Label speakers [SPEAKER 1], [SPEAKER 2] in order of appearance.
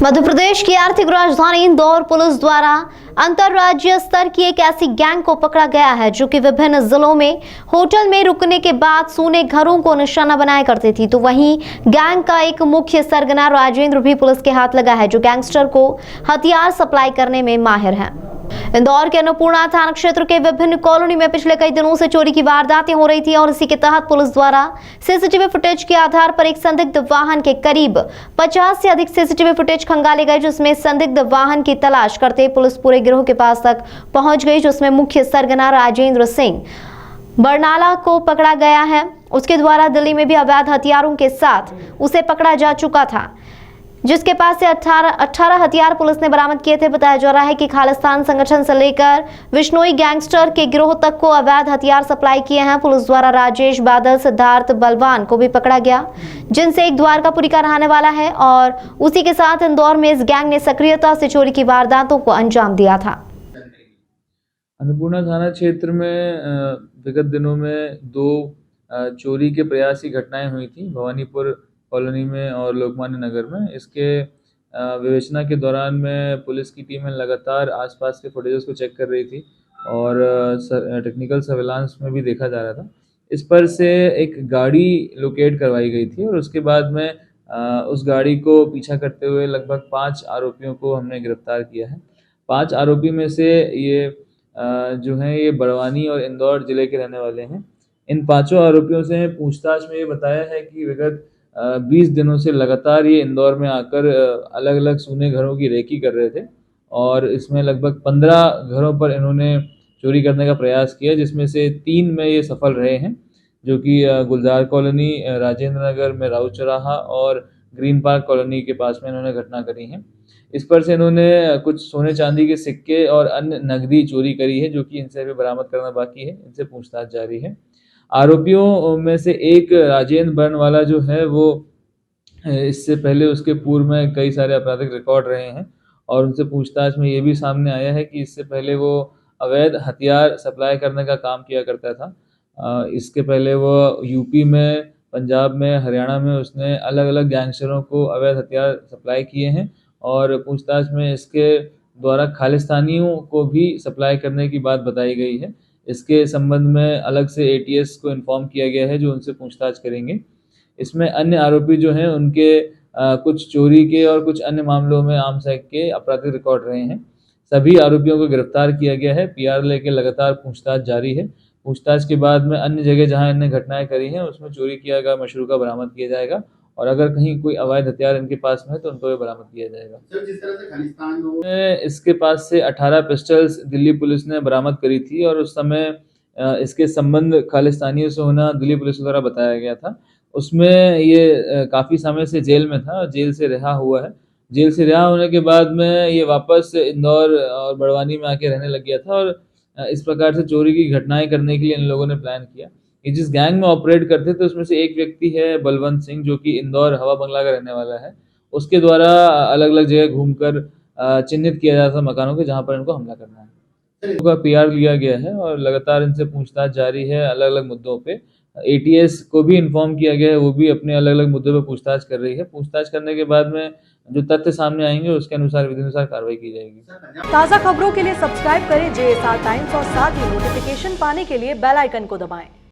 [SPEAKER 1] मध्य प्रदेश की आर्थिक राजधानी इंदौर पुलिस द्वारा अंतर्राज्यीय स्तर की एक ऐसी गैंग को पकड़ा गया है जो कि विभिन्न जिलों में होटल में रुकने के बाद सोने घरों को निशाना बनाया करती थी। तो वहीं गैंग का एक मुख्य सरगना राजेंद्र भी पुलिस के हाथ लगा है, जो गैंगस्टर को हथियार सप्लाई करने में माहिर है। इंदौर के अन्नपूर्णा थाना क्षेत्र के विभिन्न कॉलोनी में पिछले कई दिनों से चोरी की वारदातें हो रही थी और इसी के तहत पुलिस द्वारा सीसीटीवी फुटेज के आधार पर एक संदिग्ध वाहन के करीब 50 से अधिक सीसीटीवी फुटेज खंगाले गए, जिसमें संदिग्ध वाहन की तलाश करते पुलिस पूरे गिरोह के पास तक पहुंच गई, जिसमें मुख्य सरगना राजेंद्र सिंह बरनाला को पकड़ा गया है। उसके द्वारा दिल्ली में भी अवैध हथियारों के साथ उसे पकड़ा जा चुका था, जिसके पास से 18 हथियार पुलिस ने बरामद किए थे। बताया जा रहा है कि खालिस्तान संगठन से लेकर विश्नोई गैंगस्टर के गिरोह तक को अवैध हथियार सप्लाई किए हैं। पुलिस द्वारा राजेश, बादल, सिद्धार्थ, बलवान को भी पकड़ा गया, जिनसे एक द्वारकापुरी का रहने वाला है, और उसी के साथ इंदौर में इस गैंग ने सक्रियता से चोरी की वारदातों को अंजाम दिया था।
[SPEAKER 2] अन्नपूर्णा थाना क्षेत्र में विगत दिनों में 2 चोरी के प्रयास की घटनाएं हुई थी, भवानीपुर कॉलोनी में और लोकमान्य नगर में। इसके विवेचना के दौरान में पुलिस की टीमें लगातार आसपास के फुटेजेस को चेक कर रही थी और टेक्निकल सर्विलांस में भी देखा जा रहा था। इस पर से एक गाड़ी लोकेट करवाई गई थी और उसके बाद में उस गाड़ी को पीछा करते हुए लगभग 5 आरोपियों को हमने गिरफ्तार किया है। 5 आरोपी में से ये जो हैं ये बड़वानी और इंदौर जिले के रहने वाले हैं। इन 5 आरोपियों से पूछताछ में ये बताया है कि विगत 20 दिनों से लगातार ये इंदौर में आकर अलग अलग सोने घरों की रेकी कर रहे थे और इसमें लगभग 15 घरों पर इन्होंने चोरी करने का प्रयास किया, जिसमें से 3 में ये सफल रहे हैं, जो कि गुलजार कॉलोनी, राजेंद्र नगर में राउत चौराहा और ग्रीन पार्क कॉलोनी के पास में इन्होंने घटना करी है। इस पर से इन्होंने कुछ सोने चांदी के सिक्के और अन्य नकदी चोरी करी है, जो कि इनसे अभी बरामद करना बाकी है। इनसे पूछताछ जारी है। आरोपियों में से एक राजेंद्र बरनवाला जो है वो इससे पहले उसके पूर्व में कई सारे आपराधिक रिकॉर्ड रहे हैं और उनसे पूछताछ में ये भी सामने आया है कि इससे पहले वो अवैध हथियार सप्लाई करने का काम किया करता था। इसके पहले वो यूपी में, पंजाब में, हरियाणा में उसने अलग अलग गैंगस्टरों को अवैध हथियार सप्लाई किए हैं और पूछताछ में इसके द्वारा खालिस्तानियों को भी सप्लाई करने की बात बताई गई है। इसके संबंध में अलग से एटीएस को इन्फॉर्म किया गया है, जो उनसे पूछताछ करेंगे। इसमें अन्य आरोपी जो हैं उनके कुछ चोरी के और कुछ अन्य मामलों में आर्म्स एक्ट के आपराधिक रिकॉर्ड रहे हैं। सभी आरोपियों को गिरफ्तार किया गया है। पीआर लेके लगातार पूछताछ जारी है। पूछताछ के बाद में अन्य जगह जहां इन्होंने घटनाएं करी हैं उसमें चोरी किया गया मशरूका बरामद किया जाएगा और अगर कहीं कोई अवैध हथियार इनके पास में है तो उनको भी बरामद किया जाएगा।
[SPEAKER 3] सर, जिस तरह से खालिस्तान
[SPEAKER 2] इसके पास से 18 पिस्टल्स दिल्ली पुलिस ने बरामद करी थी और उस समय इसके संबंध खालिस्तानियों से होना दिल्ली पुलिस द्वारा बताया गया था। उसमें ये काफ़ी समय से जेल में था और जेल से रिहा हुआ है। जेल से रिहा होने के बाद में ये वापस इंदौर और बड़वानी में आके रहने लग गया था और इस प्रकार से चोरी की घटनाएं करने के लिए इन लोगों ने प्लान किया। ये जिस गैंग में ऑपरेट करते थे उसमें से एक व्यक्ति है बलवंत सिंह, जो कि इंदौर हवा बंगला का रहने वाला है। उसके द्वारा अलग अलग जगह घूमकर चिन्हित किया जाता था मकानों के जहाँ पर इनको हमला करना है। उनका पीआर लिया गया है और लगातार इनसे पूछताछ जारी है अलग अलग मुद्दों पे। एटीएस को भी इन्फॉर्म किया गया है, वो भी अपने अलग अलग मुद्दों पे पूछताछ कर रही है। पूछताछ करने के बाद में जो तथ्य सामने आएंगे उसके अनुसार विधिनुसार कार्रवाई की जाएगी।
[SPEAKER 4] ताज़ा खबरों के लिए सब्सक्राइब करें JSR टाइम्स और साथ ही नोटिफिकेशन पाने के लिए बेल आइकन को दबाएं।